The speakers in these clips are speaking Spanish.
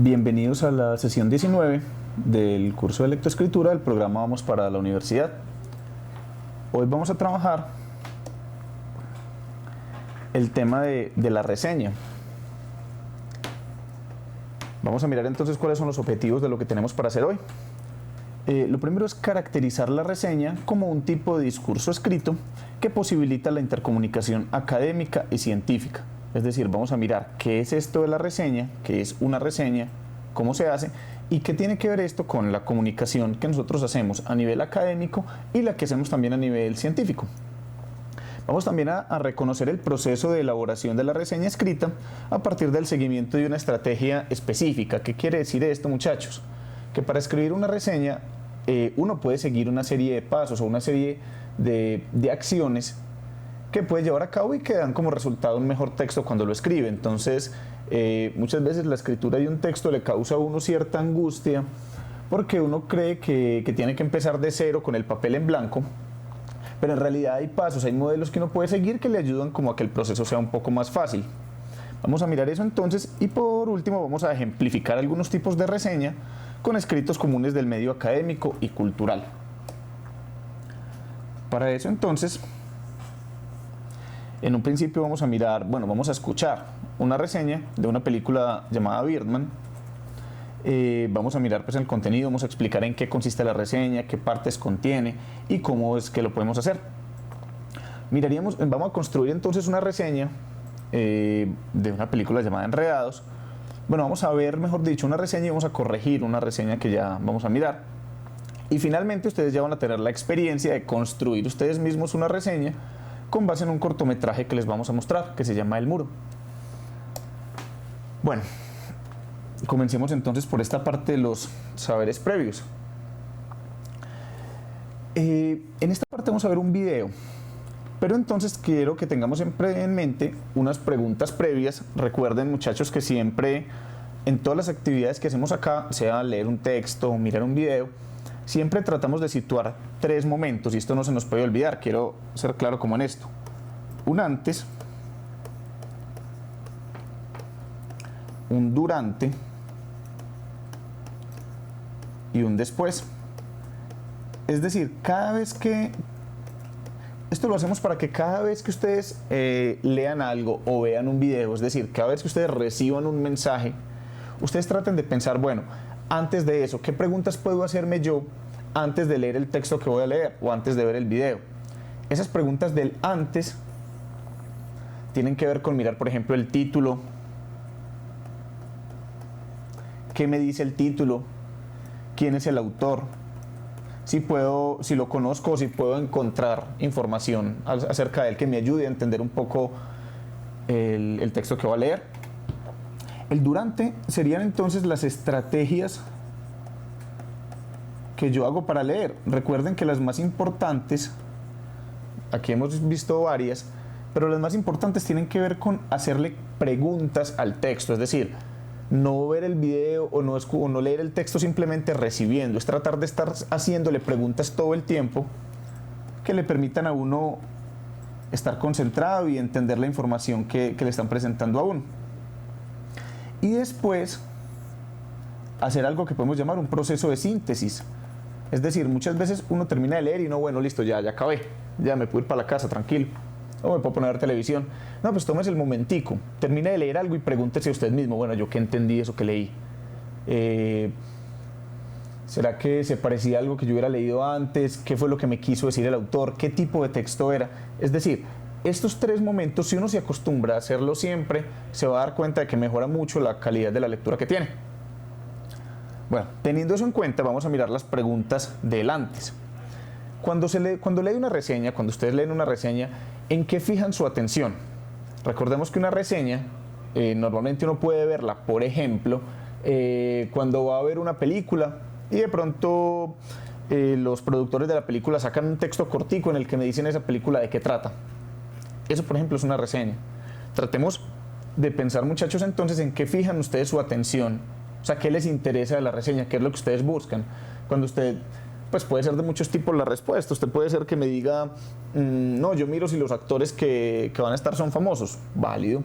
Bienvenidos a la sesión 19 del curso de lectoescritura del programa Vamos para la Universidad. Hoy vamos a trabajar el tema de la reseña. Vamos a mirar entonces cuáles son los objetivos de lo que tenemos para hacer hoy. Lo primero es caracterizar la reseña como un tipo de discurso escrito que posibilita la intercomunicación académica y científica. Es decir, vamos a mirar qué es esto de la reseña, qué es una reseña, cómo se hace y qué tiene que ver esto con la comunicación que nosotros hacemos a nivel académico y la que hacemos también a nivel científico. Vamos también a reconocer el proceso de elaboración de la reseña escrita a partir del seguimiento de una estrategia específica. ¿Qué quiere decir esto, muchachos? Que para escribir una reseña uno puede seguir una serie de pasos o una serie de acciones que puede llevar a cabo y que dan como resultado un mejor texto cuando lo escribe. Entonces, muchas veces la escritura de un texto le causa a uno cierta angustia porque uno cree que tiene que empezar de cero con el papel en blanco, pero en realidad hay pasos, hay modelos que uno puede seguir que le ayudan como a que el proceso sea un poco más fácil. Vamos a mirar eso entonces y por último vamos a ejemplificar algunos tipos de reseña con escritos comunes del medio académico y cultural. Para eso entonces, en un principio vamos a escuchar una reseña de una película llamada Birdman. Vamos a mirar pues el contenido, vamos a explicar en qué consiste la reseña, qué partes contiene y cómo es que lo podemos hacer. Vamos a construir entonces una reseña de una película llamada Enredados. Bueno, vamos a ver, mejor dicho, una reseña y vamos a corregir una reseña que ya vamos a mirar. Y finalmente ustedes ya van a tener la experiencia de construir ustedes mismos una reseña con base en un cortometraje que les vamos a mostrar, que se llama El Muro. Bueno, comencemos entonces por esta parte de los saberes previos. En esta parte vamos a ver un video, pero entonces quiero que tengamos siempre en mente unas preguntas previas. Recuerden, muchachos, que siempre en todas las actividades que hacemos acá, sea leer un texto o mirar un video, siempre tratamos de situar tres momentos, y esto no se nos puede olvidar, quiero ser claro como en esto. Un antes, un durante y un después. Es decir, esto lo hacemos para que cada vez que ustedes lean algo o vean un video, es decir, cada vez que ustedes reciban un mensaje, ustedes traten de pensar, bueno, antes de eso, ¿qué preguntas puedo hacerme yo antes de leer el texto que voy a leer o antes de ver el video? Esas preguntas del antes tienen que ver con mirar, por ejemplo, el título. ¿Qué me dice el título? ¿Quién es el autor? Si lo conozco o si puedo encontrar información acerca de él que me ayude a entender un poco el texto que voy a leer. El durante serían entonces las estrategias que yo hago para leer. Recuerden que las más importantes, aquí hemos visto varias, pero las más importantes tienen que ver con hacerle preguntas al texto, es decir, no ver el video o no leer el texto simplemente recibiendo, es tratar de estar haciéndole preguntas todo el tiempo que le permitan a uno estar concentrado y entender la información que le están presentando a uno. Y después hacer algo que podemos llamar un proceso de síntesis. Es decir, muchas veces uno termina de leer y no, bueno, listo, ya acabé, ya me puedo ir para la casa tranquilo, o me puedo poner a ver televisión. No, pues tómese el momentico, termine de leer algo y pregúntese a usted mismo, bueno, ¿yo qué entendí de eso que leí? ¿Será que se parecía a algo que yo hubiera leído antes? ¿Qué fue lo que me quiso decir el autor? ¿Qué tipo de texto era? Es decir, estos tres momentos, si uno se acostumbra a hacerlo siempre, se va a dar cuenta de que mejora mucho la calidad de la lectura que tiene. Bueno, teniendo eso en cuenta, vamos a mirar las preguntas del antes. Cuando lee una reseña, cuando ustedes leen una reseña, ¿en qué fijan su atención? Recordemos que una reseña, normalmente uno puede verla, por ejemplo, cuando va a ver una película y de pronto los productores de la película sacan un texto cortico en el que me dicen esa película de qué trata. Eso, por ejemplo, es una reseña. Tratemos de pensar, muchachos, entonces, en qué fijan ustedes su atención. O sea, ¿qué les interesa de la reseña? ¿Qué es lo que ustedes buscan? Cuando usted, pues puede ser de muchos tipos la respuesta. Usted puede ser que me diga, no, yo miro si los actores que van a estar son famosos. Válido.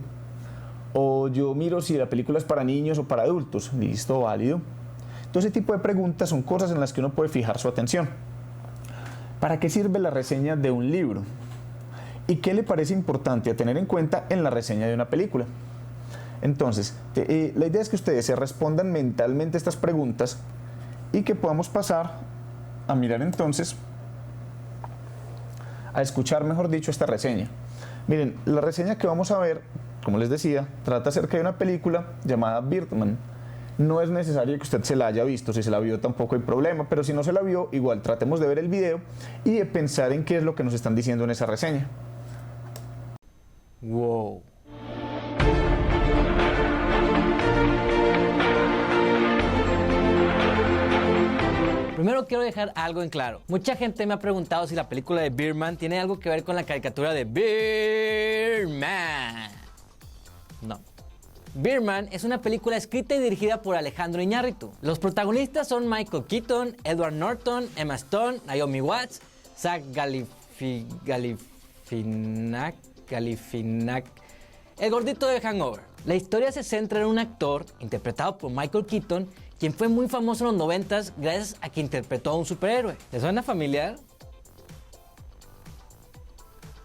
O yo miro si la película es para niños o para adultos. Listo, válido. Todo ese tipo de preguntas son cosas en las que uno puede fijar su atención. ¿Para qué sirve la reseña de un libro? ¿Y qué le parece importante a tener en cuenta en la reseña de una película? Entonces, la idea es que ustedes se respondan mentalmente estas preguntas y que podamos pasar a mirar entonces, a escuchar, mejor dicho, esta reseña. Miren, la reseña que vamos a ver, como les decía, trata acerca de una película llamada Birdman. No es necesario que usted se la haya visto, si se la vio tampoco hay problema, pero si no se la vio, igual tratemos de ver el video y de pensar en qué es lo que nos están diciendo en esa reseña. Wow. Primero quiero dejar algo en claro. Mucha gente me ha preguntado si la película de Birdman tiene algo que ver con la caricatura de Birdman. No. Birdman es una película escrita y dirigida por Alejandro Iñárritu. Los protagonistas son Michael Keaton, Edward Norton, Emma Stone, Naomi Watts, Zach Galifianakis, el gordito de Hangover. La historia se centra en un actor interpretado por Michael Keaton, quien fue muy famoso en los 90s gracias a que interpretó a un superhéroe. ¿Les suena familiar?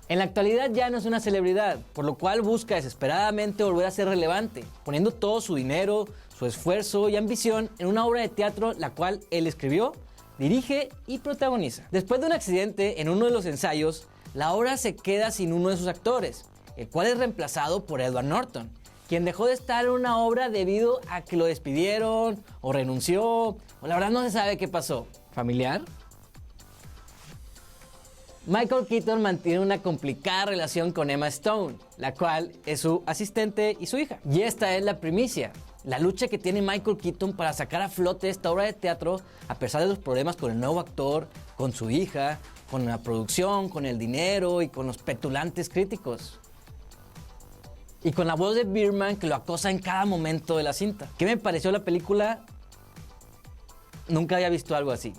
En la actualidad ya no es una celebridad, por lo cual busca desesperadamente volver a ser relevante, poniendo todo su dinero, su esfuerzo y ambición en una obra de teatro la cual él escribió, dirige y protagoniza. Después de un accidente en uno de los ensayos, la obra se queda sin uno de sus actores, el cual es reemplazado por Edward Norton, quien dejó de estar en una obra debido a que lo despidieron o renunció, o la verdad no se sabe qué pasó. ¿Familiar? Michael Keaton mantiene una complicada relación con Emma Stone, la cual es su asistente y su hija. Y esta es la primicia, la lucha que tiene Michael Keaton para sacar a flote esta obra de teatro a pesar de los problemas con el nuevo actor, con su hija, con la producción, con el dinero y con los petulantes críticos. Y con la voz de Birdman que lo acosa en cada momento de la cinta. ¿Qué me pareció la película? Nunca había visto algo así.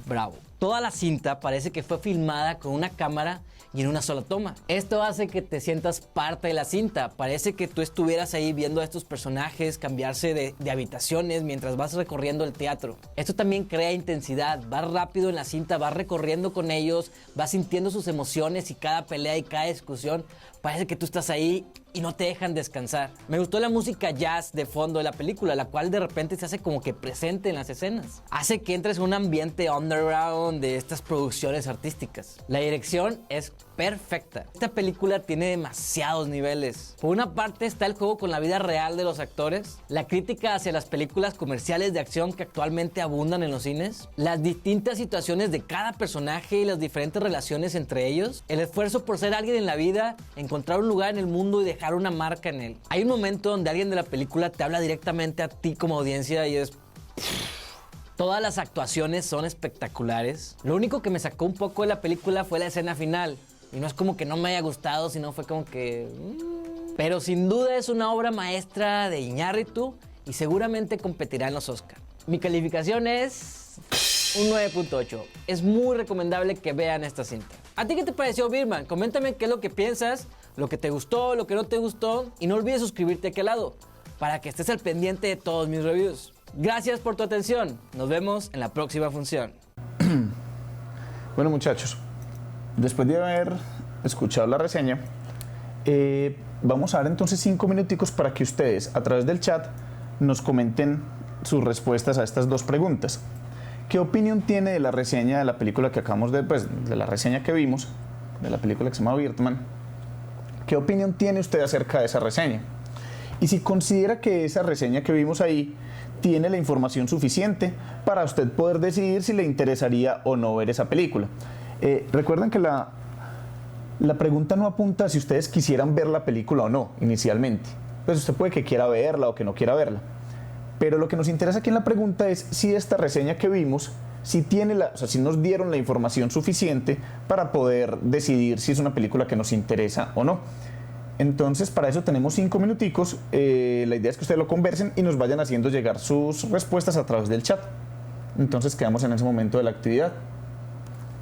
Bravo. Toda la cinta parece que fue filmada con una cámara y en una sola toma. Esto hace que te sientas parte de la cinta. Parece que tú estuvieras ahí viendo a estos personajes cambiarse de habitaciones mientras vas recorriendo el teatro. Esto también crea intensidad. Vas rápido en la cinta, vas recorriendo con ellos, vas sintiendo sus emociones y cada pelea y cada discusión. Parece que tú estás ahí y no te dejan descansar. Me gustó la música jazz de fondo de la película, la cual de repente se hace como que presente en las escenas. Hace que entres en un ambiente underground de estas producciones artísticas. La dirección es perfecta. Esta película tiene demasiados niveles. Por una parte está el juego con la vida real de los actores, la crítica hacia las películas comerciales de acción que actualmente abundan en los cines, las distintas situaciones de cada personaje y las diferentes relaciones entre ellos, el esfuerzo por ser alguien en la vida, encontrar un lugar en el mundo y dejar una marca en él. Hay un momento donde alguien de la película te habla directamente a ti como audiencia y es... Todas las actuaciones son espectaculares. Lo único que me sacó un poco de la película fue la escena final. Y no es como que no me haya gustado, sino fue como que... Pero sin duda es una obra maestra de Iñárritu y seguramente competirá en los Oscar. Mi calificación es un 9.8. Es muy recomendable que vean esta cinta. ¿A ti qué te pareció Birdman? Coméntame qué es lo que piensas, lo que te gustó, lo que no te gustó. Y no olvides suscribirte aquí al lado para que estés al pendiente de todos mis reviews. Gracias por tu atención. Nos vemos en la próxima función. Bueno, muchachos, después de haber escuchado la reseña, vamos a dar entonces 5 minuticos para que ustedes a través del chat nos comenten sus respuestas a estas dos preguntas. ¿Qué opinión tiene de la reseña de la película que acabamos de, de la reseña que vimos, de la película que se llama Birdman? ¿Qué opinión tiene usted acerca de esa reseña? Y si considera que esa reseña que vimos ahí tiene la información suficiente para usted poder decidir si le interesaría o no ver esa película. Recuerden que la pregunta no apunta a si ustedes quisieran ver la película o no, inicialmente. Pues usted puede que quiera verla o que no quiera verla. Pero lo que nos interesa aquí en la pregunta es si esta reseña que vimos, si nos dieron la información suficiente para poder decidir si es una película que nos interesa o no. Entonces, para eso tenemos 5 minuticos. La idea es que ustedes lo conversen y nos vayan haciendo llegar sus respuestas a través del chat. Entonces, quedamos en ese momento de la actividad.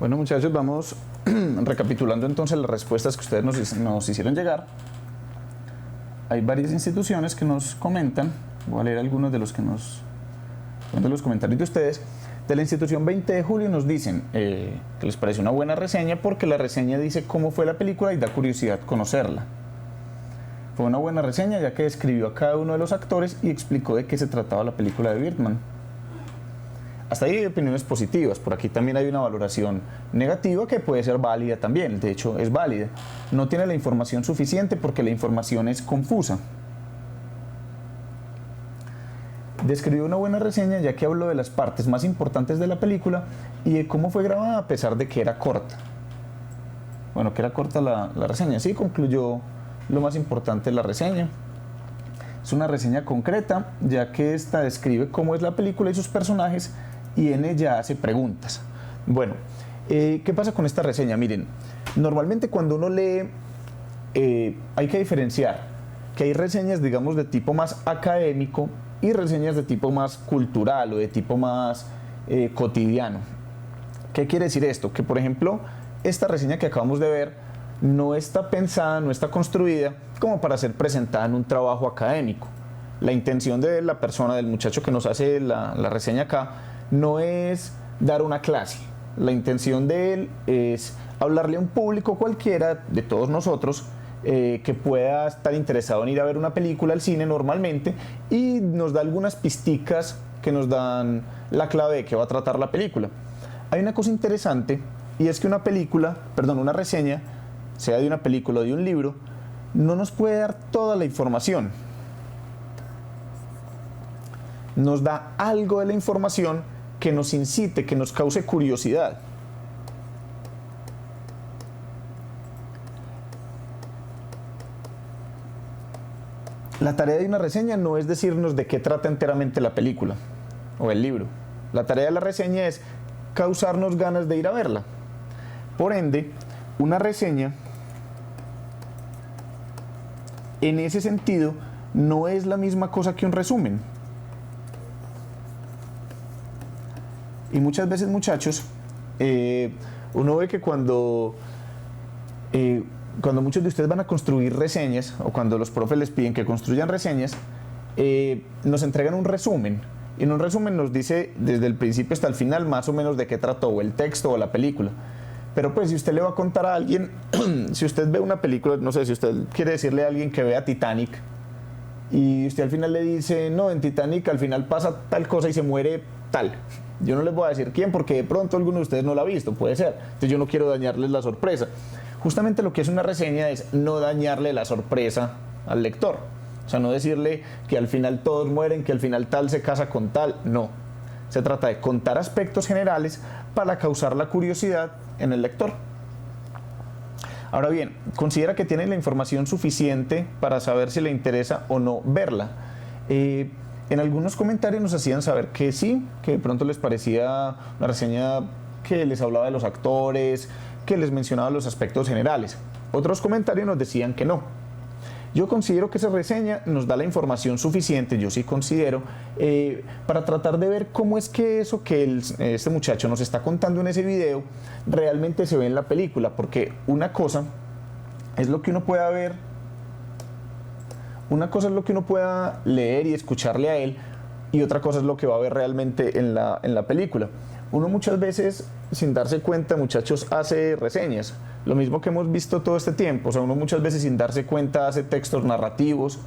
Bueno, muchachos, vamos recapitulando entonces las respuestas que ustedes nos hicieron llegar. hay varias instituciones que nos comentan, voy a leer algunos de los de los comentarios de ustedes. De la institución 20 de julio nos dicen que les parece una buena reseña porque la reseña dice cómo fue la película y da curiosidad conocerla. Fue una buena reseña ya que describió a cada uno de los actores y explicó de qué se trataba la película de Birdman. Hasta ahí hay opiniones positivas. Por aquí también hay una valoración negativa que puede ser válida también. De hecho, es válida. No tiene la información suficiente porque la información es confusa. Describió una buena reseña ya que habló de las partes más importantes de la película y de cómo fue grabada a pesar de que era corta. Bueno, que era corta la reseña. Sí, concluyó lo más importante de la reseña. Es una reseña concreta ya que esta describe cómo es la película y sus personajes y en ella hace preguntas. Bueno, ¿qué pasa con esta reseña? Miren, normalmente cuando uno lee hay que diferenciar que hay reseñas, digamos, de tipo más académico y reseñas de tipo más cultural o de tipo más cotidiano. ¿Qué quiere decir esto? Que por ejemplo, esta reseña que acabamos de ver no está pensada, no está construida como para ser presentada en un trabajo académico. La intención de la persona, del muchacho que nos hace la reseña acá, no es dar una clase. La intención de él es hablarle a un público cualquiera, de todos nosotros, que pueda estar interesado en ir a ver una película al cine normalmente y nos da algunas pisticas que nos dan la clave de qué va a tratar la película. Hay una cosa interesante y es que una reseña, sea de una película o de un libro, no nos puede dar toda la información. Nos da algo de la información que nos incite, que nos cause curiosidad. La tarea de una reseña no es decirnos de qué trata enteramente la película o el libro. La tarea de la reseña es causarnos ganas de ir a verla. Por ende, una reseña, en ese sentido, no es la misma cosa que un resumen. Y muchas veces, muchachos, uno ve que cuando muchos de ustedes van a construir reseñas, o cuando los profes les piden que construyan reseñas, nos entregan un resumen. Y en un resumen nos dice desde el principio hasta el final más o menos de qué trató o el texto o la película. Pero pues si usted le va a contar a alguien, si usted ve una película, no sé, si usted quiere decirle a alguien que vea Titanic y usted al final le dice, no, en Titanic al final pasa tal cosa y se muere tal. Yo no les voy a decir quién porque de pronto alguno de ustedes no la ha visto, puede ser. Entonces yo no quiero dañarles la sorpresa. Justamente lo que es una reseña es no dañarle la sorpresa al lector. O sea, no decirle que al final todos mueren, que al final tal se casa con tal, no. Se trata de contar aspectos generales para causar la curiosidad en el lector. Ahora bien, considera que tiene la información suficiente para saber si le interesa o no verla. En algunos comentarios nos hacían saber que sí, que de pronto les parecía una reseña que les hablaba de los actores, que les mencionaba los aspectos generales. Otros comentarios nos decían que no. Yo considero que esa reseña nos da la información suficiente, yo sí considero, para tratar de ver cómo es que eso que este muchacho nos está contando en ese video realmente se ve en la película, porque una cosa es lo que uno pueda ver, una cosa es lo que uno pueda leer y escucharle a él, y otra cosa es lo que va a ver realmente en la película. Uno muchas veces, sin darse cuenta, muchachos, hace reseñas. Lo mismo que hemos visto todo este tiempo. O sea, uno muchas veces sin darse cuenta hace textos narrativos.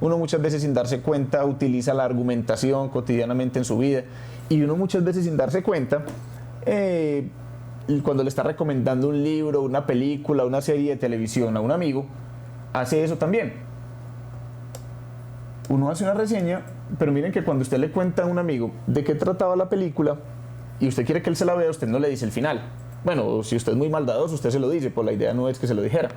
Uno muchas veces sin darse cuenta utiliza la argumentación cotidianamente en su vida. Y uno muchas veces sin darse cuenta, cuando le está recomendando un libro, una película, una serie de televisión a un amigo, hace eso también. Uno hace una reseña, pero miren que cuando usted le cuenta a un amigo de qué trataba la película, y usted quiere que él se la vea, usted no le dice el final. Bueno, si usted es muy maldadoso, usted se lo dice, pues la idea no es que se lo dijera.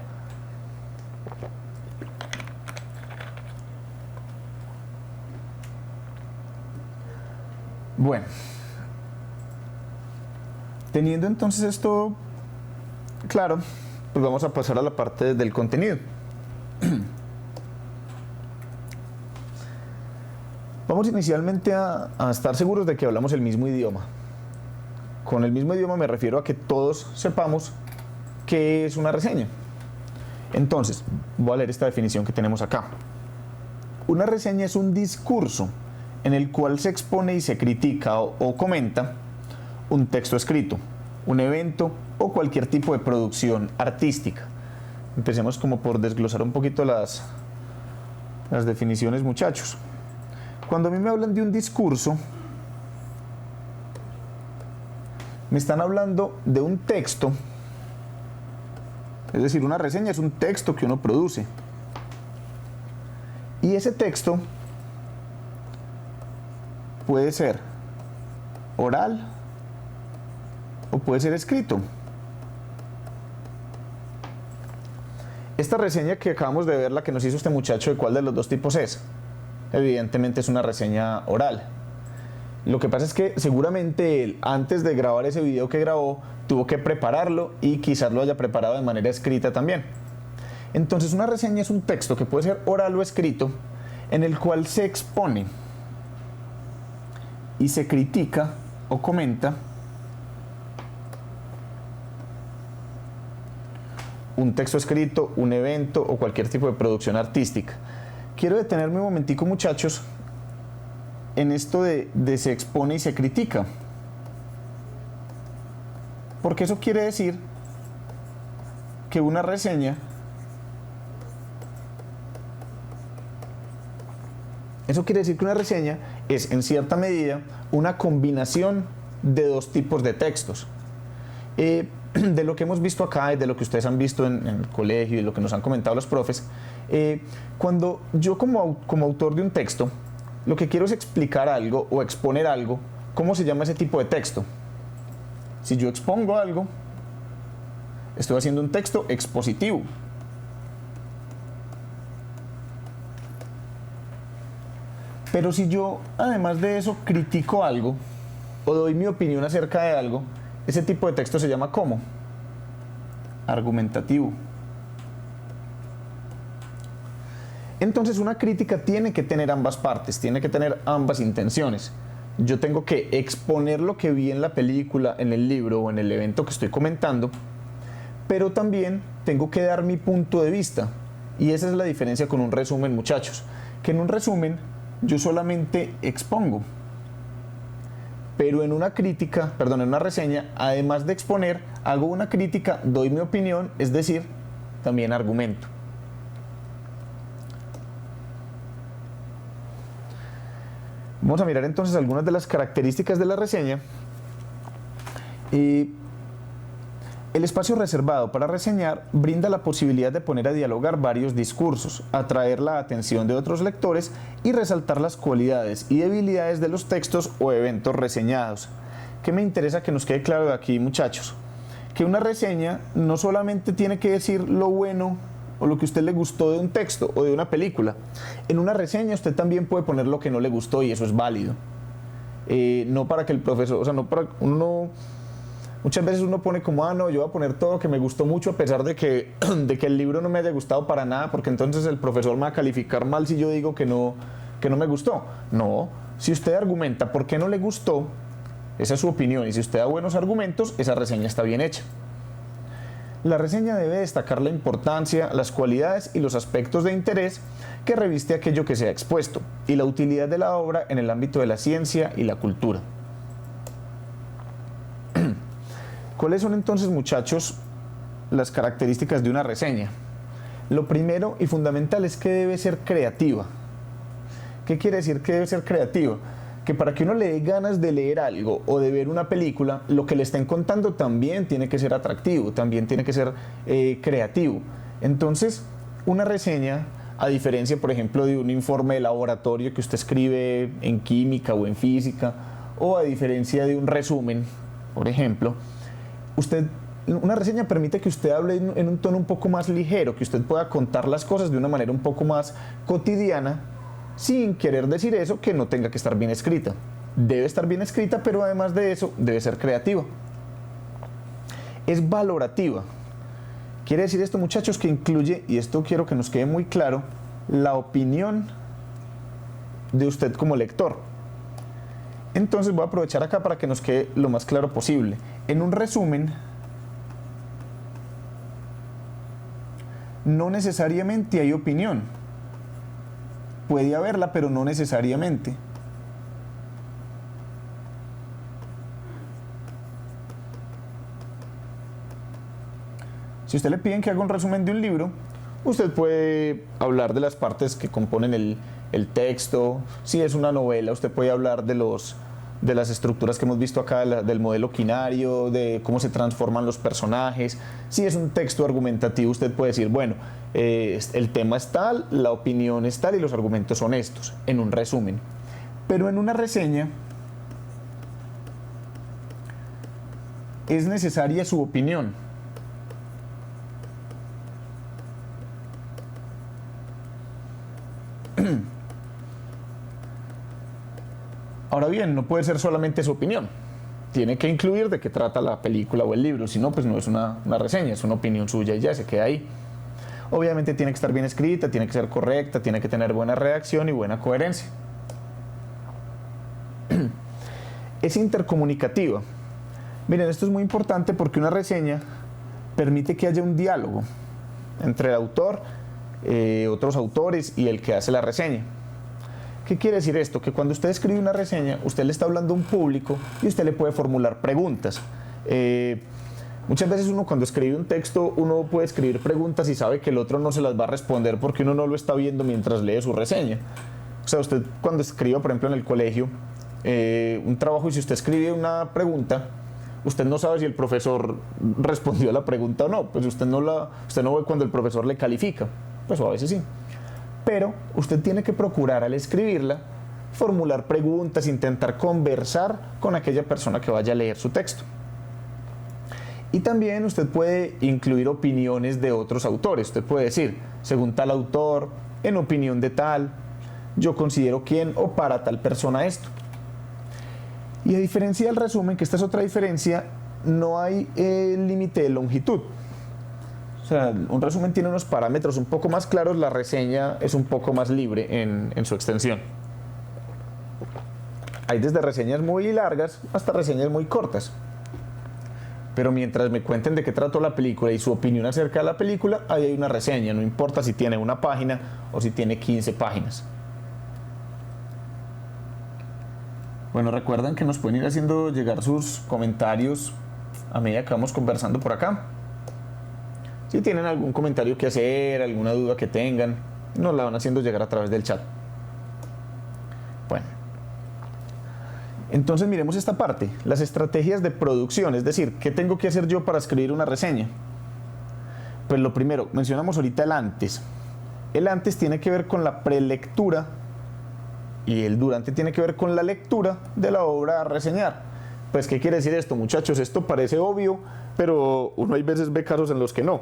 Bueno, teniendo entonces esto claro, pues vamos a pasar a la parte del contenido. Vamos inicialmente a estar seguros de que hablamos el mismo idioma. Con el mismo idioma me refiero a que todos sepamos qué es una reseña. Entonces, voy a leer esta definición que tenemos acá. Una reseña es un discurso en el cual se expone y se critica o comenta un texto escrito, un evento o cualquier tipo de producción artística. Empecemos como por desglosar un poquito las definiciones, muchachos. Cuando a mí me hablan de un discurso, me están hablando de un texto, es decir, una reseña es un texto que uno produce. Y ese texto puede ser oral o puede ser escrito. Esta reseña que acabamos de ver, la que nos hizo este muchacho, ¿de cuál de los dos tipos es? Evidentemente es una reseña oral. Lo que pasa es que seguramente él, antes de grabar ese video que grabó, tuvo que prepararlo y quizás lo haya preparado de manera escrita también. Entonces una reseña es un texto que puede ser oral o escrito, en el cual se expone y se critica o comenta un texto escrito, un evento o cualquier tipo de producción artística. Quiero detenerme un momentico, muchachos, en esto de se expone y se critica, porque eso quiere decir que una reseña es en cierta medida una combinación de dos tipos de textos. De lo que hemos visto acá y de lo que ustedes han visto en el colegio y lo que nos han comentado los profes, cuando yo como autor de un texto, lo que quiero es explicar algo o exponer algo, ¿cómo se llama ese tipo de texto? Si yo expongo algo, estoy haciendo un texto expositivo. Pero si yo, además de eso, critico algo o doy mi opinión acerca de algo, ese tipo de texto se llama ¿cómo? Argumentativo. Entonces una crítica tiene que tener ambas partes, tiene que tener ambas intenciones. Yo tengo que exponer lo que vi en la película, en el libro o en el evento que estoy comentando, pero también tengo que dar mi punto de vista. Y esa es la diferencia con un resumen, muchachos, que en un resumen yo solamente expongo, pero en una reseña, además de exponer, hago una crítica, doy mi opinión, es decir, también argumento. Vamos a mirar entonces algunas de las características de la reseña. El espacio reservado para reseñar brinda la posibilidad de poner a dialogar varios discursos, atraer la atención de otros lectores y resaltar las cualidades y debilidades de los textos o eventos reseñados. ¿Qué me interesa que nos quede claro de aquí, muchachos? Que una reseña no solamente tiene que decir lo bueno o lo que a usted le gustó de un texto o de una película. En una reseña usted también puede poner lo que no le gustó y eso es válido. No para que el profesor, o sea, no para uno. Muchas veces uno pone como, no, yo voy a poner todo lo que me gustó mucho a pesar de que el libro no me haya gustado para nada, porque entonces el profesor me va a calificar mal si yo digo que no me gustó. No, si usted argumenta por qué no le gustó, esa es su opinión, y si usted da buenos argumentos, esa reseña está bien hecha. La reseña debe destacar la importancia, las cualidades y los aspectos de interés que reviste aquello que se ha expuesto, y la utilidad de la obra en el ámbito de la ciencia y la cultura. ¿Cuáles son entonces, muchachos, las características de una reseña? Lo primero y fundamental es que debe ser creativa. ¿Qué quiere decir que debe ser creativa? Que para que uno le dé ganas de leer algo o de ver una película, lo que le estén contando también tiene que ser atractivo, también tiene que ser creativo. Entonces, una reseña, a diferencia, por ejemplo, de un informe de laboratorio que usted escribe en química o en física, o a diferencia de un resumen, por ejemplo, una reseña permite que usted hable en un tono un poco más ligero, que usted pueda contar las cosas de una manera un poco más cotidiana, sin querer decir eso que no tenga que estar bien escrita. Debe estar bien escrita, pero además de eso, debe ser creativa. Es valorativa. Quiere decir esto, muchachos, que incluye, y esto quiero que nos quede muy claro, la opinión de usted como lector. Entonces voy a aprovechar acá para que nos quede lo más claro posible. En un resumen, no necesariamente hay opinión. puede haberla, pero no necesariamente. Si usted le piden que haga un resumen de un libro, usted puede hablar de las partes que componen el texto. Si es una novela, usted puede hablar de las estructuras que hemos visto acá, del modelo quinario, de cómo se transforman los personajes. Si es un texto argumentativo, usted puede decir, bueno, el tema es tal, la opinión es tal y los argumentos son estos, en un resumen. Pero en una reseña es necesaria su opinión. Ahora bien, no puede ser solamente su opinión. Tiene que incluir de qué trata la película o el libro. Si no, pues no es una reseña, es una opinión suya y ya se queda ahí. Obviamente tiene que estar bien escrita, tiene que ser correcta, tiene que tener buena redacción y buena coherencia. Es intercomunicativa. Miren, esto es muy importante porque una reseña permite que haya un diálogo entre el autor, otros autores y el que hace la reseña. ¿Qué quiere decir esto? Que cuando usted escribe una reseña, usted le está hablando a un público y usted le puede formular preguntas. Muchas veces uno cuando escribe un texto, uno puede escribir preguntas y sabe que el otro no se las va a responder porque uno no lo está viendo mientras lee su reseña. O sea, usted cuando escribe, por ejemplo, en el colegio, un trabajo y si usted escribe una pregunta, usted no sabe si el profesor respondió a la pregunta o no. Pues usted no ve cuando el profesor le califica. Pues a veces sí. Pero usted tiene que procurar al escribirla, formular preguntas, intentar conversar con aquella persona que vaya a leer su texto. Y también usted puede incluir opiniones de otros autores. Usted puede decir, según tal autor, en opinión de tal, yo considero quién o para tal persona esto. Y a diferencia del resumen, que esta es otra diferencia, no hay límite de longitud. O sea, un resumen tiene unos parámetros un poco más claros, la reseña es un poco más libre en su extensión. Hay desde reseñas muy largas hasta reseñas muy cortas. Pero mientras me cuenten de qué trató la película y su opinión acerca de la película, ahí hay una reseña, no importa si tiene una página o si tiene 15 páginas. Bueno, recuerdan que nos pueden ir haciendo llegar sus comentarios a medida que vamos conversando por acá. Si tienen algún comentario que hacer, alguna duda que tengan, nos la van haciendo llegar a través del chat. Bueno, entonces miremos esta parte, las estrategias de producción, es decir, ¿qué tengo que hacer yo para escribir una reseña? Pues lo primero, mencionamos ahorita el antes. El antes tiene que ver con la prelectura y el durante tiene que ver con la lectura de la obra a reseñar. Pues, ¿qué quiere decir esto, muchachos? Esto parece obvio, pero uno hay veces ve casos en los que no.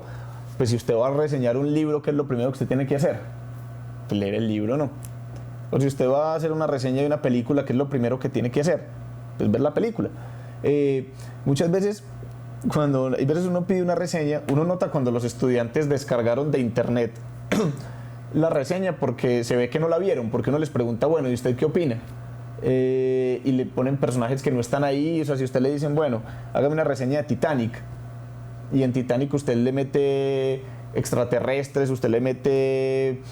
Pues si usted va a reseñar un libro, ¿qué es lo primero que usted tiene que hacer? Pues leer el libro, ¿no? O si usted va a hacer una reseña de una película, ¿qué es lo primero que tiene que hacer? Pues ver la película. Muchas veces, hay veces uno pide una reseña, uno nota cuando los estudiantes descargaron de internet la reseña porque se ve que no la vieron, porque uno les pregunta, bueno, ¿y usted qué opina? Y le ponen personajes que no están ahí. O sea, si usted le dicen, bueno, hágame una reseña de Titanic, y en Titanic usted le mete extraterrestres, usted le mete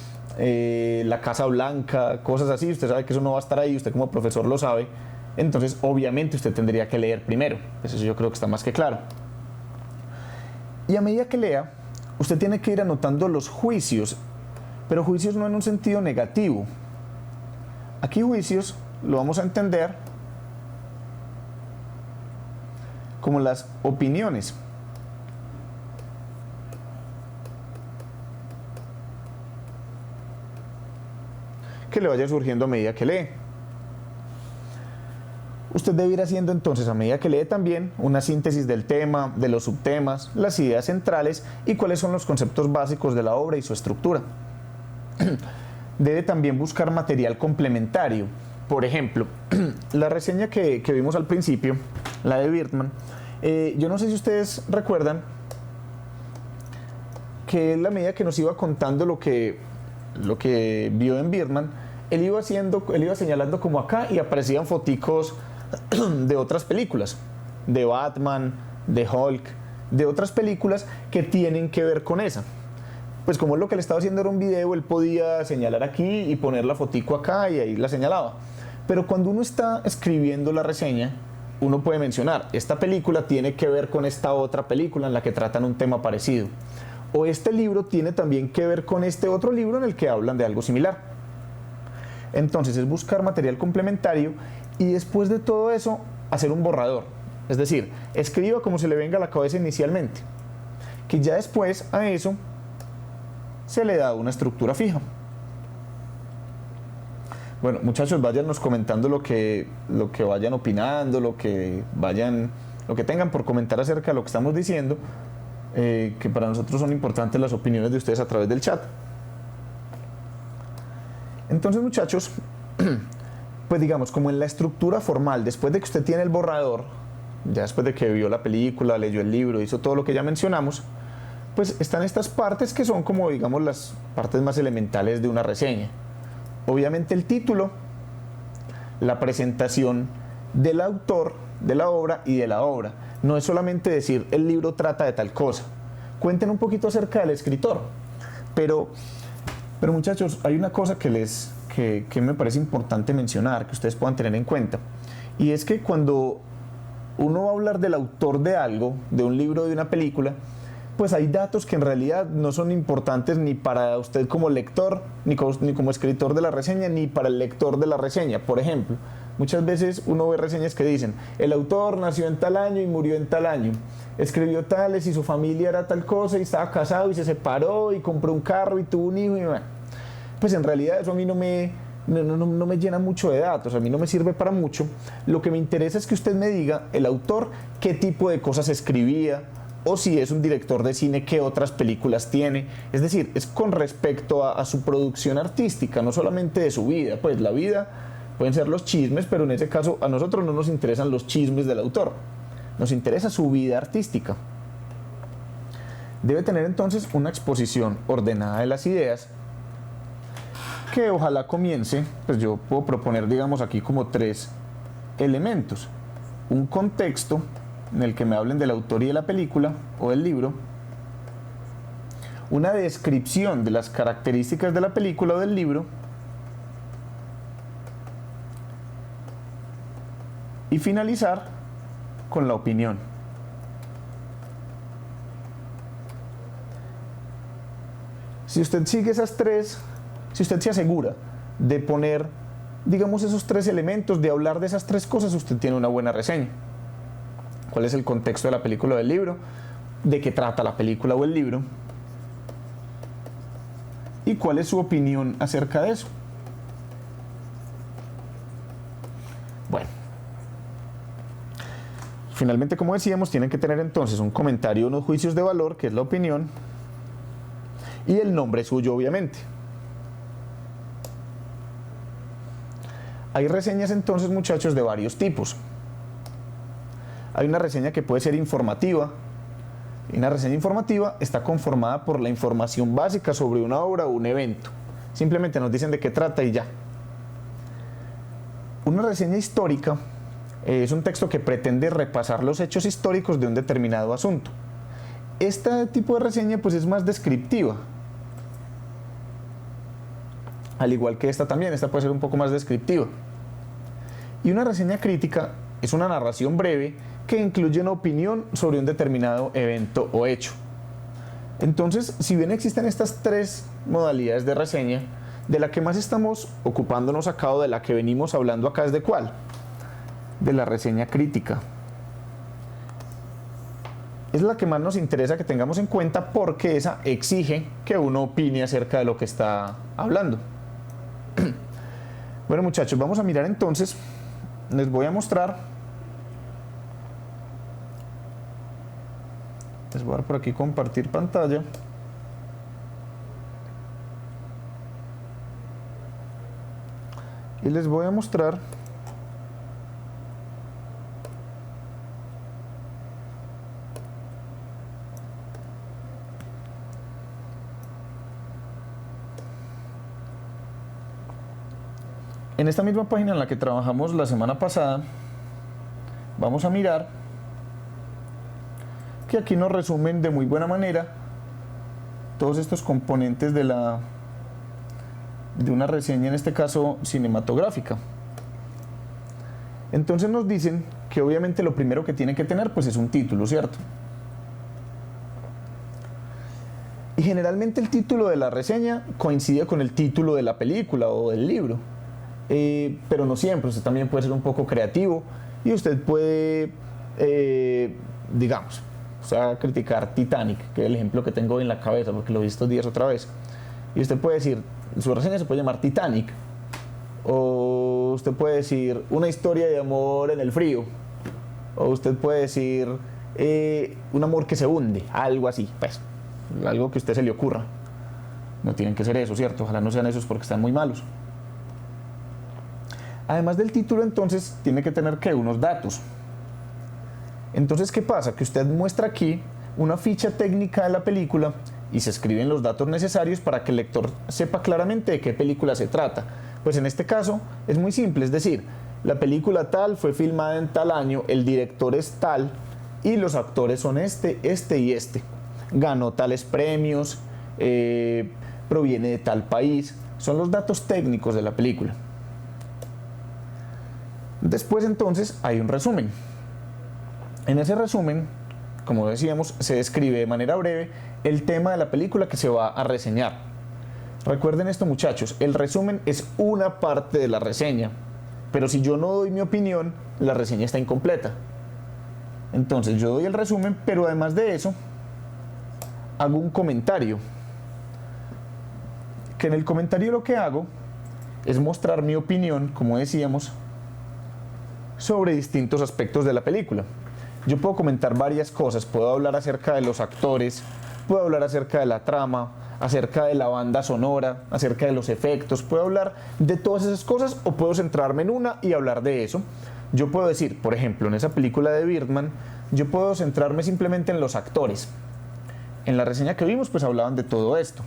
la Casa Blanca, cosas así, usted sabe que eso no va a estar ahí, usted como profesor lo sabe, entonces obviamente usted tendría que leer primero. Eso yo creo que está más que claro. Y a medida que lea, usted tiene que ir anotando los juicios, pero juicios no en un sentido negativo. Aquí juicios lo vamos a entender como las opiniones. Que le vaya surgiendo a medida que lee. Usted debe ir haciendo entonces a medida que lee también una síntesis del tema, de los subtemas, las ideas centrales y cuáles son los conceptos básicos de la obra y su estructura. Debe también buscar material complementario. Por ejemplo, la reseña que vimos al principio, la de Birdman, yo no sé si ustedes recuerdan que en la medida que nos iba contando lo que vio en Birdman, él iba señalando como acá y aparecían foticos de otras películas, de Batman, de Hulk, de otras películas que tienen que ver con esa. pues como lo que le estaba haciendo era un video, él podía señalar aquí y poner la fotico acá y ahí la señalaba. Pero cuando uno está escribiendo la reseña, uno puede mencionar, esta película tiene que ver con esta otra película en la que tratan un tema parecido. O este libro tiene también que ver con este otro libro en el que hablan de algo similar. Entonces es buscar material complementario y después de todo eso hacer un borrador. Es decir, escriba como se le venga a la cabeza inicialmente, que ya después a eso se le da una estructura fija. Bueno, muchachos, váyanos comentando lo que vayan opinando, lo que tengan por comentar acerca de lo que estamos diciendo, que para nosotros son importantes las opiniones de ustedes a través del chat. Entonces, muchachos, pues digamos, como en la estructura formal, después de que usted tiene el borrador, ya después de que vio la película, leyó el libro, hizo todo lo que ya mencionamos, pues están estas partes que son como, digamos, las partes más elementales de una reseña. Obviamente el título, la presentación del autor de la obra y de la obra. No es solamente decir el libro trata de tal cosa. Cuenten un poquito acerca del escritor. Pero muchachos, hay una cosa que me parece importante mencionar, que ustedes puedan tener en cuenta. Y es que cuando uno va a hablar del autor de algo, de un libro o de una película, pues hay datos que en realidad no son importantes ni para usted como lector, ni como escritor de la reseña, ni para el lector de la reseña. Por ejemplo, muchas veces uno ve reseñas que dicen, el autor nació en tal año y murió en tal año, escribió tales y su familia era tal cosa y estaba casado y se separó y compró un carro y tuvo un hijo y bueno. Pues en realidad eso a mí no me llena mucho de datos, a mí no me sirve para mucho. Lo que me interesa es que usted me diga, el autor, qué tipo de cosas escribía, o si es un director de cine, qué otras películas tiene. Es decir, es con respecto a su producción artística, no solamente de su vida. Pues la vida pueden ser los chismes, pero en ese caso a nosotros no nos interesan los chismes del autor, nos interesa su vida artística. Debe tener entonces una exposición ordenada de las ideas, que ojalá comience, pues yo puedo proponer, digamos, aquí como 3 elementos. Un contexto en el que me hablen del autor y de la película o del libro, una descripción de las características de la película o del libro, y finalizar con la opinión. Si usted sigue esas 3, si usted se asegura de poner, digamos, esos 3 elementos, de hablar de esas 3 cosas, usted tiene una buena reseña. ¿Cuál es el contexto de la película o del libro? ¿De qué trata la película o el libro? ¿Y cuál es su opinión acerca de eso? Bueno. Finalmente, como decíamos, tienen que tener entonces un comentario, unos juicios de valor, que es la opinión, y el nombre suyo, obviamente. Hay reseñas entonces, muchachos, de varios tipos. Hay una reseña que puede ser informativa. Y una reseña informativa está conformada por la información básica sobre una obra o un evento. Simplemente nos dicen de qué trata y ya. Una reseña histórica es un texto que pretende repasar los hechos históricos de un determinado asunto. Este tipo de reseña pues es más descriptiva. Al igual que esta también, esta puede ser un poco más descriptiva. Y una reseña crítica es una narración breve que incluye una opinión sobre un determinado evento o hecho. Entonces, si bien existen estas 3 modalidades de reseña, de la que más estamos ocupándonos acá o de la que venimos hablando acá es de ¿cuál? De la reseña crítica. Es la que más nos interesa que tengamos en cuenta porque esa exige que uno opine acerca de lo que está hablando. Bueno, muchachos, vamos a mirar entonces. Les voy a mostrar. Les voy a dar por aquí compartir pantalla. Y les voy a mostrar en esta misma página en la que trabajamos la semana pasada. Vamos a mirar que aquí nos resumen de muy buena manera todos estos componentes de una reseña, en este caso cinematográfica. Entonces nos dicen que obviamente lo primero que tiene que tener pues es un título, ¿cierto? Y generalmente el título de la reseña coincide con el título de la película o del libro, pero no siempre. Usted también puede ser un poco creativo y usted puede, digamos, o sea, criticar Titanic, que es el ejemplo que tengo en la cabeza porque lo vi estos días otra vez, y usted puede decir, su reseña se puede llamar Titanic, o usted puede decir una historia de amor en el frío, o usted puede decir un amor que se hunde, algo así, pues algo que a usted se le ocurra. No tienen que ser eso, ¿cierto? Ojalá no sean esos porque están muy malos. Además del título, entonces, tiene que tener, ¿qué? Unos datos. Entonces, ¿qué pasa? Que usted muestra aquí una ficha técnica de la película y se escriben los datos necesarios para que el lector sepa claramente de qué película se trata. Pues en este caso es muy simple, es decir, la película tal fue filmada en tal año, el director es tal y los actores son este y este. Ganó tales premios, proviene de tal país, son los datos técnicos de la película. Después entonces hay un resumen. En ese resumen, como decíamos, se describe de manera breve el tema de la película que se va a reseñar. Recuerden esto, muchachos, el resumen es una parte de la reseña, pero si yo no doy mi opinión, la reseña está incompleta. Entonces yo doy el resumen, pero además de eso hago un comentario, que en el comentario lo que hago es mostrar mi opinión, como decíamos, sobre distintos aspectos de la película. Yo puedo comentar varias cosas, puedo hablar acerca de los actores, puedo hablar acerca de la trama, acerca de la banda sonora, acerca de los efectos, puedo hablar de todas esas cosas o puedo centrarme en una y hablar de eso. Yo puedo decir, por ejemplo, en esa película de Birdman, yo puedo centrarme simplemente en los actores. En la reseña que vimos pues hablaban de todo esto,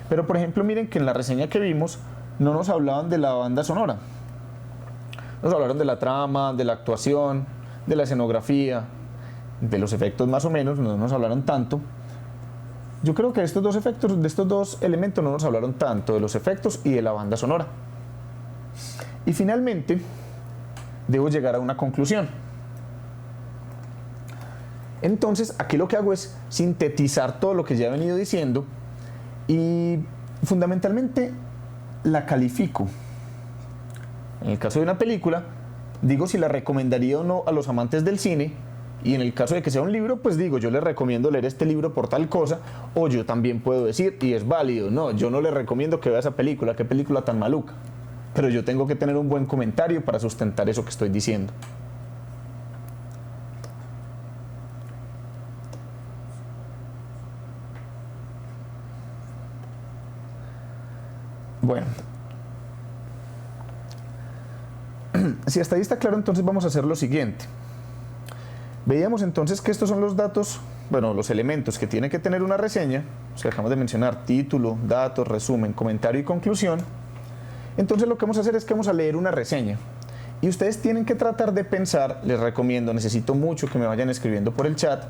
pero por ejemplo miren que en la reseña que vimos no nos hablaban de la banda sonora, nos hablaron de la trama, de la actuación, de la escenografía, de los efectos más o menos, no nos hablaron tanto. Yo creo que de estos dos elementos no nos hablaron tanto, de los efectos y de la banda sonora. Y finalmente debo llegar a una conclusión. Entonces, aquí lo que hago es sintetizar todo lo que ya he venido diciendo y fundamentalmente la califico. En el caso de una película, digo si la recomendaría o no a los amantes del cine, y en el caso de que sea un libro, pues digo, yo les recomiendo leer este libro por tal cosa, o yo también puedo decir, y es válido, no, yo no le recomiendo que vea esa película, qué película tan maluca, pero yo tengo que tener un buen comentario para sustentar eso que estoy diciendo. Bueno, si hasta ahí está claro, entonces vamos a hacer lo siguiente. Veíamos entonces que estos son los datos, bueno, los elementos que tiene que tener una reseña, los que acabamos de mencionar: título, datos, resumen, comentario y conclusión. Entonces lo que vamos a hacer es que vamos a leer una reseña. Y ustedes tienen que tratar de pensar, les recomiendo, necesito mucho que me vayan escribiendo por el chat,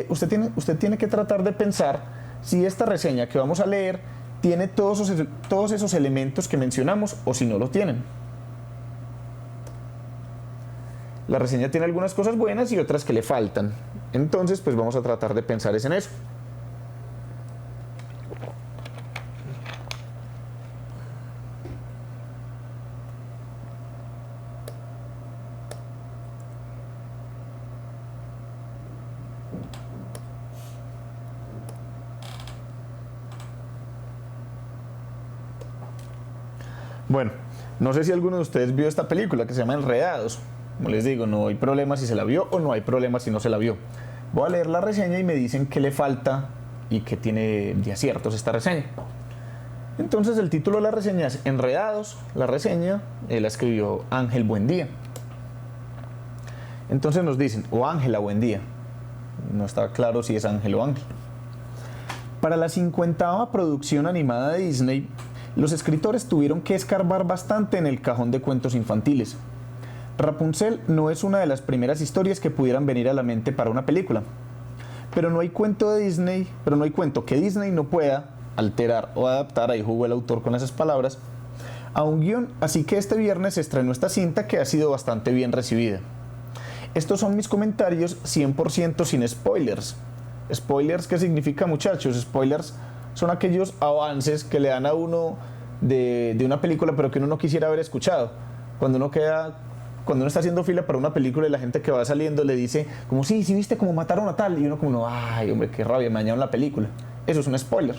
usted tiene que tratar de pensar si esta reseña que vamos a leer tiene todos esos elementos que mencionamos o si no lo tienen. La reseña tiene algunas cosas buenas y otras que le faltan. Entonces, pues vamos a tratar de pensar en eso. Bueno, no sé si alguno de ustedes vio esta película que se llama Enredados. Como les digo, no hay problema si se la vio o no hay problema si no se la vio. Voy a leer la reseña y me dicen qué le falta y qué tiene de aciertos esta reseña. Entonces el título de la reseña es Enredados. La reseña la escribió Ángel Buendía. Entonces nos dicen, o Ángela Buendía. No está claro si es Ángel o Ángel. Para la 50ª producción animada de Disney, los escritores tuvieron que escarbar bastante en el cajón de cuentos infantiles. Rapunzel no es una de las primeras historias que pudieran venir a la mente para una película, pero no hay cuento que Disney no pueda alterar o adaptar, ahí jugó el autor con esas palabras, a un guión, así que este viernes se estrenó esta cinta que ha sido bastante bien recibida. Estos son mis comentarios 100% sin spoilers. ¿Spoilers qué significa, muchachos? Spoilers son aquellos avances que le dan a uno de una película pero que uno no quisiera haber escuchado. Cuando uno está haciendo fila para una película y la gente que va saliendo le dice como sí viste cómo mataron a tal, y uno como no, ay hombre, qué rabia, me dañaron la película. Eso es un spoiler.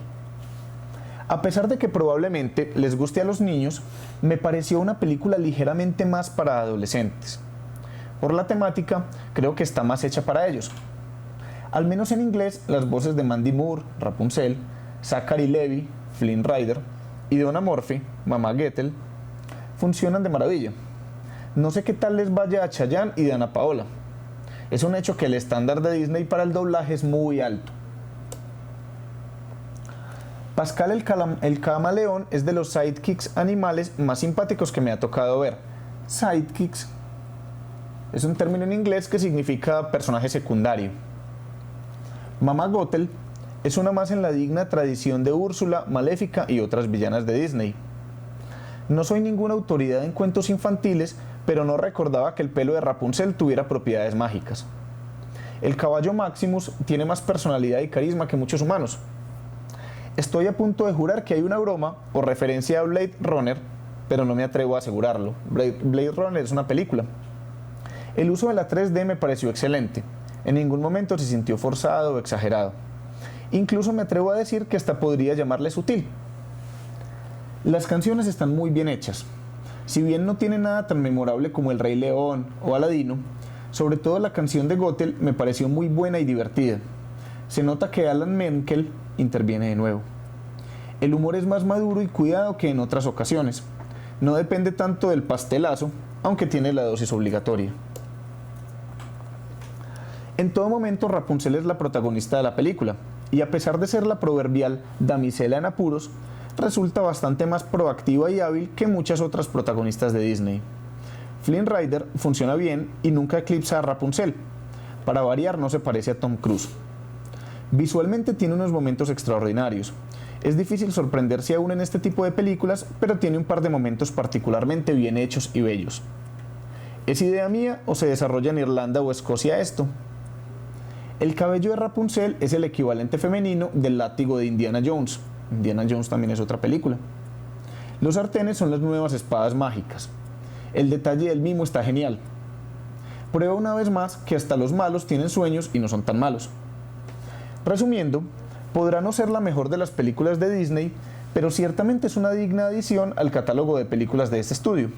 A pesar de que probablemente les guste a los niños, me pareció una película ligeramente más para adolescentes. Por la temática, creo que está más hecha para ellos. Al menos en inglés, las voces de Mandy Moore, Rapunzel, Zachary Levi, Flynn Rider, y Donna Murphy, Mama Gothel, funcionan de maravilla. No sé qué tal les vaya a Chayanne y Dana Paola. Es un hecho que el estándar de Disney para el doblaje es muy alto. Pascal el camaleón es de los sidekicks animales más simpáticos que me ha tocado ver. Sidekicks es un término en inglés que significa personaje secundario. Mama Gothel es una más en la digna tradición de Úrsula, Maléfica y otras villanas de Disney. No soy ninguna autoridad en cuentos infantiles, pero no recordaba que el pelo de Rapunzel tuviera propiedades mágicas. El caballo Maximus tiene más personalidad y carisma que muchos humanos. Estoy a punto de jurar que hay una broma o referencia a Blade Runner, pero no me atrevo a asegurarlo. Blade Runner es una película. El uso de la 3D me pareció excelente. En ningún momento se sintió forzado o exagerado. Incluso me atrevo a decir que hasta podría llamarle sutil. Las canciones están muy bien hechas. Si bien no tiene nada tan memorable como El Rey León o Aladino, sobre todo la canción de Gothel me pareció muy buena y divertida. Se nota que Alan Menkel interviene de nuevo. El humor es más maduro y cuidado que en otras ocasiones. No depende tanto del pastelazo, aunque tiene la dosis obligatoria. En todo momento Rapunzel es la protagonista de la película, y a pesar de ser la proverbial damisela en apuros, resulta bastante más proactiva y hábil que muchas otras protagonistas de Disney. Flynn Rider funciona bien y nunca eclipsa a Rapunzel. Para variar, no se parece a Tom Cruise. Visualmente tiene unos momentos extraordinarios. Es difícil sorprenderse aún en este tipo de películas, pero tiene un par de momentos particularmente bien hechos y bellos. ¿Es idea mía o se desarrolla en Irlanda o Escocia esto? El cabello de Rapunzel es el equivalente femenino del látigo de Indiana Jones. Indiana Jones también es otra película. Los sartenes son las nuevas espadas mágicas. El detalle del mimo está genial. Prueba una vez más que hasta los malos tienen sueños y no son tan malos. Resumiendo, podrá no ser la mejor de las películas de Disney, pero ciertamente es una digna adición al catálogo de películas de este estudio.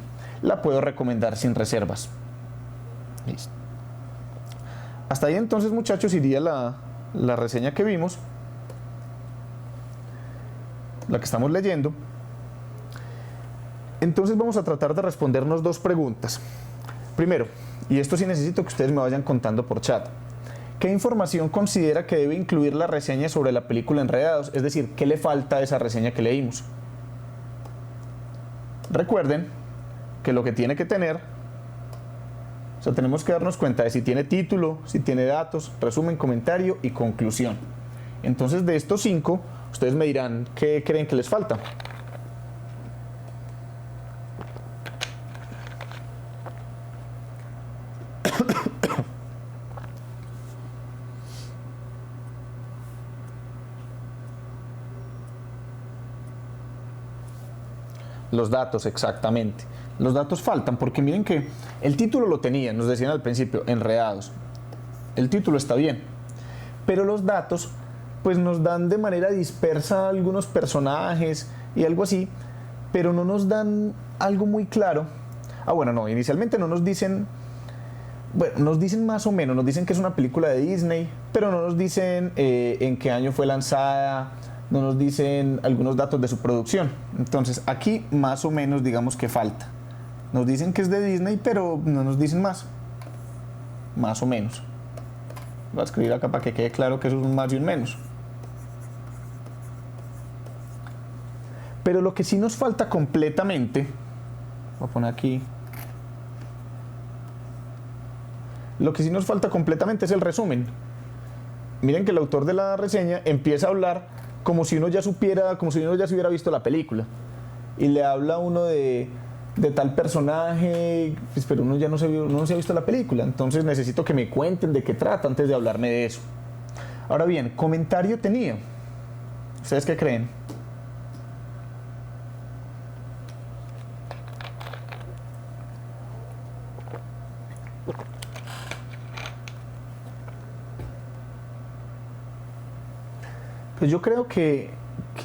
La puedo recomendar sin reservas. Listo. Hasta ahí entonces, muchachos, iría la reseña que vimos, la que estamos leyendo. Entonces vamos a tratar de respondernos dos preguntas. Primero, y esto sí necesito que ustedes me vayan contando por chat, ¿qué información considera que debe incluir la reseña sobre la película Enredados? Es decir, ¿qué le falta a esa reseña que leímos? Recuerden que lo que tiene que tener, o sea, tenemos que darnos cuenta de si tiene título, si tiene datos, resumen, comentario y conclusión. Entonces, de estos 5, ustedes me dirán qué creen que les falta. Los datos, exactamente. Los datos faltan porque miren que el título lo tenían, nos decían al principio, Enredados. El título está bien, pero los datos pues nos dan de manera dispersa algunos personajes y algo así, pero no nos dan algo muy claro. Bueno, no, inicialmente no nos dicen, bueno, nos dicen más o menos, nos dicen que es una película de Disney, pero no nos dicen en qué año fue lanzada, no nos dicen algunos datos de su producción. Entonces aquí más o menos digamos que falta. Nos dicen que es de Disney, pero no nos dicen más. Más o menos. Voy a escribir acá para que quede claro que eso es un más y un menos. Pero lo que sí nos falta completamente, voy a poner aquí, lo que sí nos falta completamente es el resumen. miren que el autor de la reseña empieza a hablar como si uno ya supiera, como si uno ya se hubiera visto la película. Y le habla a uno de tal personaje, pues, pero uno ya uno no se ha visto la película. Entonces necesito que me cuenten de qué trata antes de hablarme de eso. Ahora bien, comentario tenía. ¿Ustedes qué creen? Pues yo creo que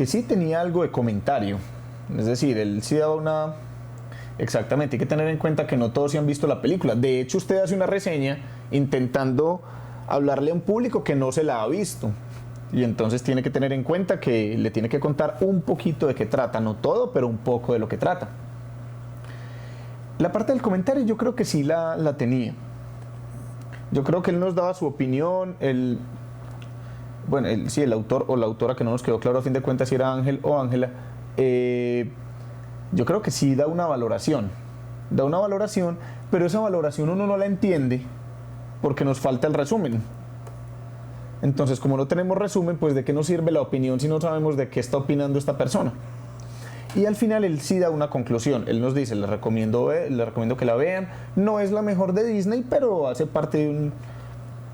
sí tenía algo de comentario. Es decir, él sí daba una... Exactamente, hay que tener en cuenta que no todos se han visto la película. De hecho, usted hace una reseña intentando hablarle a un público que no se la ha visto. Y entonces tiene que tener en cuenta que le tiene que contar un poquito de qué trata. No todo, pero un poco de lo que trata. La parte del comentario yo creo que sí la tenía. Yo creo que él nos daba su opinión, bueno, sí, el autor o la autora, que no nos quedó claro a fin de cuentas si era Ángel o Ángela, yo creo que sí da una valoración, pero esa valoración uno no la entiende porque nos falta el resumen. Entonces, como no tenemos resumen, pues ¿de qué nos sirve la opinión si no sabemos de qué está opinando esta persona? Y al final él sí da una conclusión. Él nos dice, les recomiendo que la vean. No es la mejor de Disney, pero hace parte de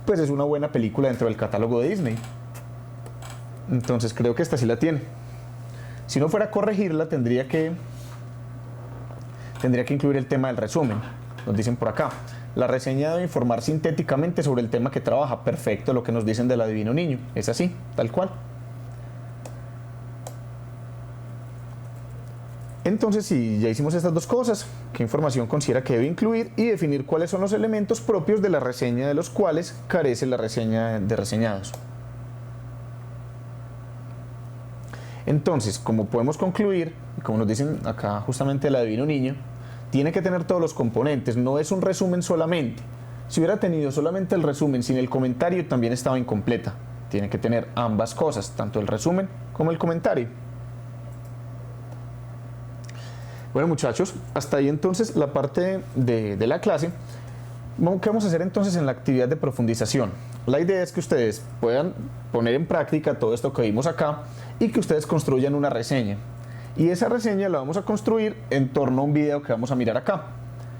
pues es una buena película dentro del catálogo de Disney. Entonces creo que esta sí la tiene. Si no fuera a corregirla, tendría que incluir el tema del resumen. Nos dicen por acá. La reseña debe informar sintéticamente sobre el tema que trabaja. Perfecto, lo que nos dicen del Adivino Niño. Es así, tal cual. Entonces, si ya hicimos estas dos cosas, ¿qué información considera que debe incluir? Y definir cuáles son los elementos propios de la reseña de los cuales carece la reseña de reseñados. Entonces, como podemos concluir, como nos dicen acá justamente el Adivino Niño, tiene que tener todos los componentes, no es un resumen solamente. Si hubiera tenido solamente el resumen sin el comentario, también estaba incompleta. Tiene que tener ambas cosas, tanto el resumen como el comentario. Bueno, muchachos, hasta ahí entonces la parte de la clase. ¿Qué vamos a hacer entonces en la actividad de profundización? La idea es que ustedes puedan poner en práctica todo esto que vimos acá y que ustedes construyan una reseña. Y esa reseña la vamos a construir en torno a un video que vamos a mirar acá.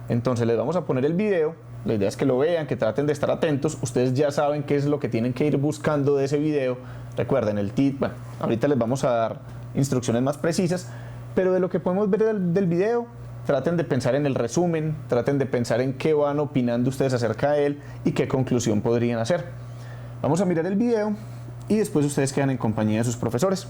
Entonces les vamos a poner el video. La idea es que lo vean, que traten de estar atentos. Ustedes ya saben qué es lo que tienen que ir buscando de ese video. Recuerden el tip. Bueno, ahorita les vamos a dar instrucciones más precisas. Pero de lo que podemos ver del video, traten de pensar en el resumen, traten de pensar en qué van opinando ustedes acerca de él y qué conclusión podrían hacer. Vamos a mirar el video y después ustedes quedan en compañía de sus profesores.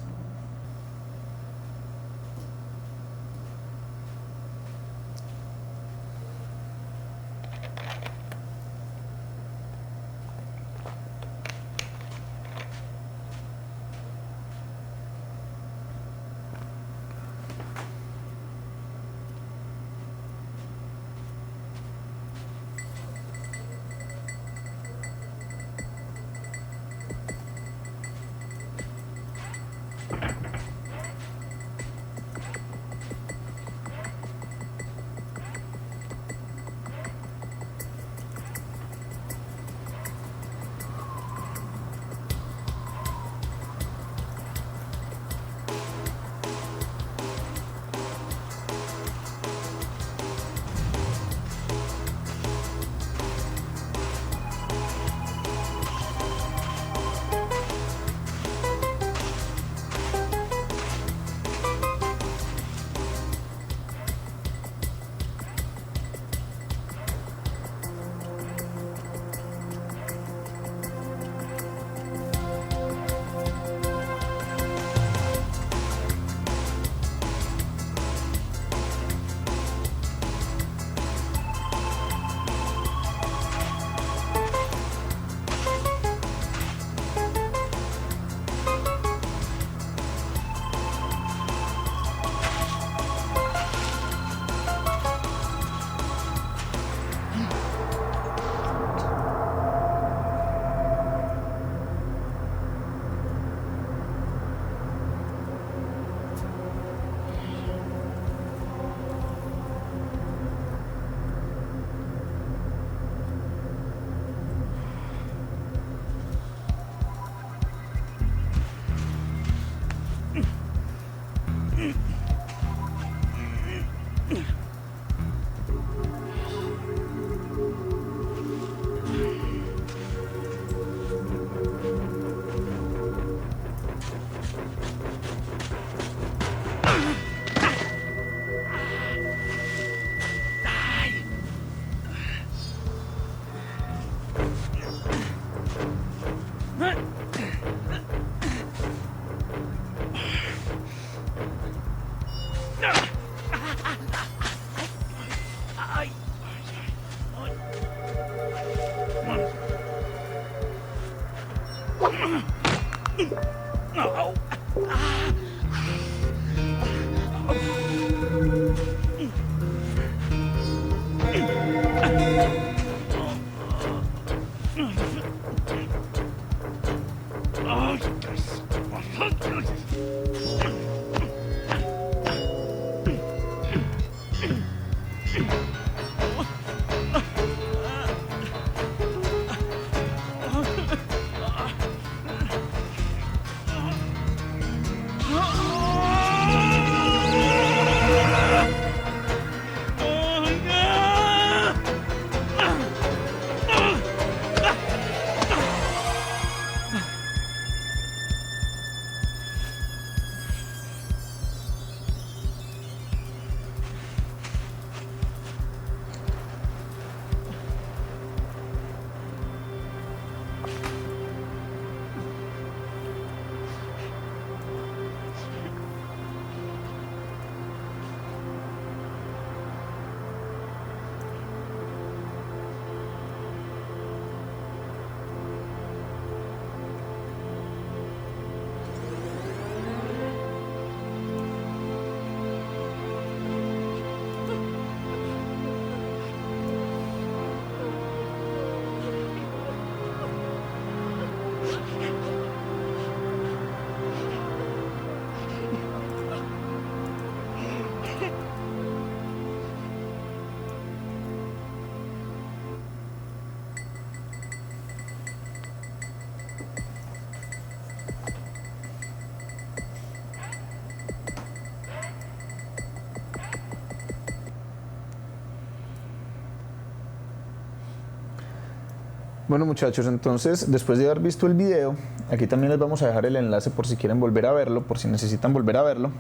Bueno muchachos, entonces después de haber visto el video, aquí también les vamos a dejar el enlace por si quieren volver a verlo, por si necesitan volver a verlo.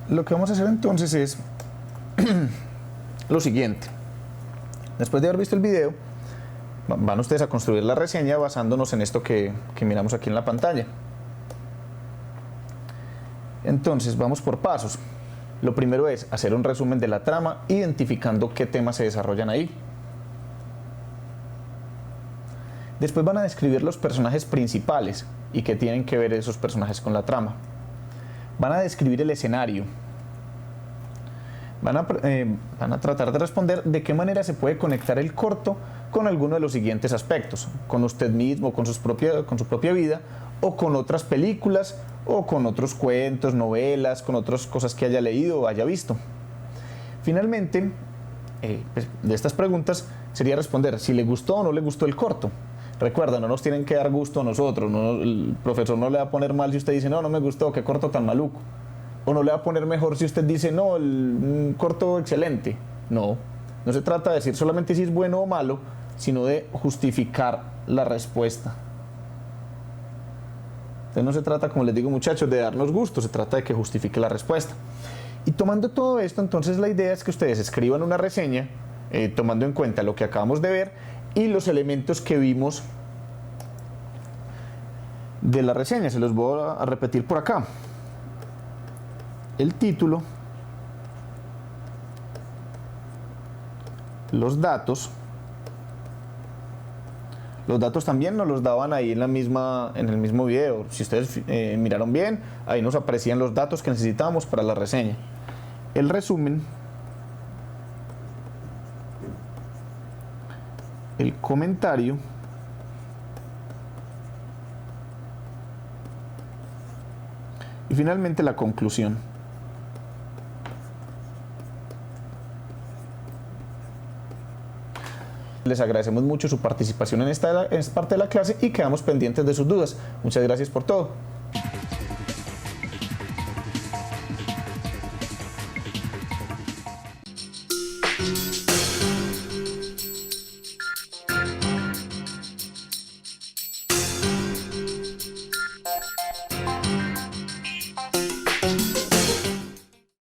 Lo que vamos a hacer entonces es lo siguiente. Después de haber visto el video, van ustedes a construir la reseña basándonos en esto que miramos aquí en la pantalla. Entonces vamos por pasos. Lo primero es hacer un resumen de la trama, identificando qué temas se desarrollan ahí. Después van a describir los personajes principales y qué tienen que ver esos personajes con la trama. Van a describir el escenario. Van a tratar de responder de qué manera se puede conectar el corto con alguno de los siguientes aspectos: con usted mismo, con su propia vida, o con otras películas, o con otros cuentos, novelas, con otras cosas que haya leído o haya visto. Finalmente, pues, de estas preguntas sería responder si le gustó o no le gustó el corto. Recuerda, no nos tienen que dar gusto a nosotros, el profesor no le va a poner mal si usted dice no me gustó, qué corto tan maluco. O no le va a poner mejor si usted dice no, un corto excelente. No se trata de decir solamente si es bueno o malo, sino de justificar la respuesta. Entonces no se trata, como les digo muchachos, de darnos gusto, se trata de que justifique la respuesta. Y tomando todo esto, entonces la idea es que ustedes escriban una reseña, tomando en cuenta lo que acabamos de ver y los elementos que vimos de la reseña. Se los voy a repetir por acá. El título, los datos también nos los daban ahí en el mismo video. Si ustedes miraron bien, ahí nos aparecían los datos que necesitábamos para la reseña. El resumen, el comentario, y finalmente la conclusión. Les agradecemos mucho su participación en esta parte de la clase y quedamos pendientes de sus dudas. Muchas gracias por todo.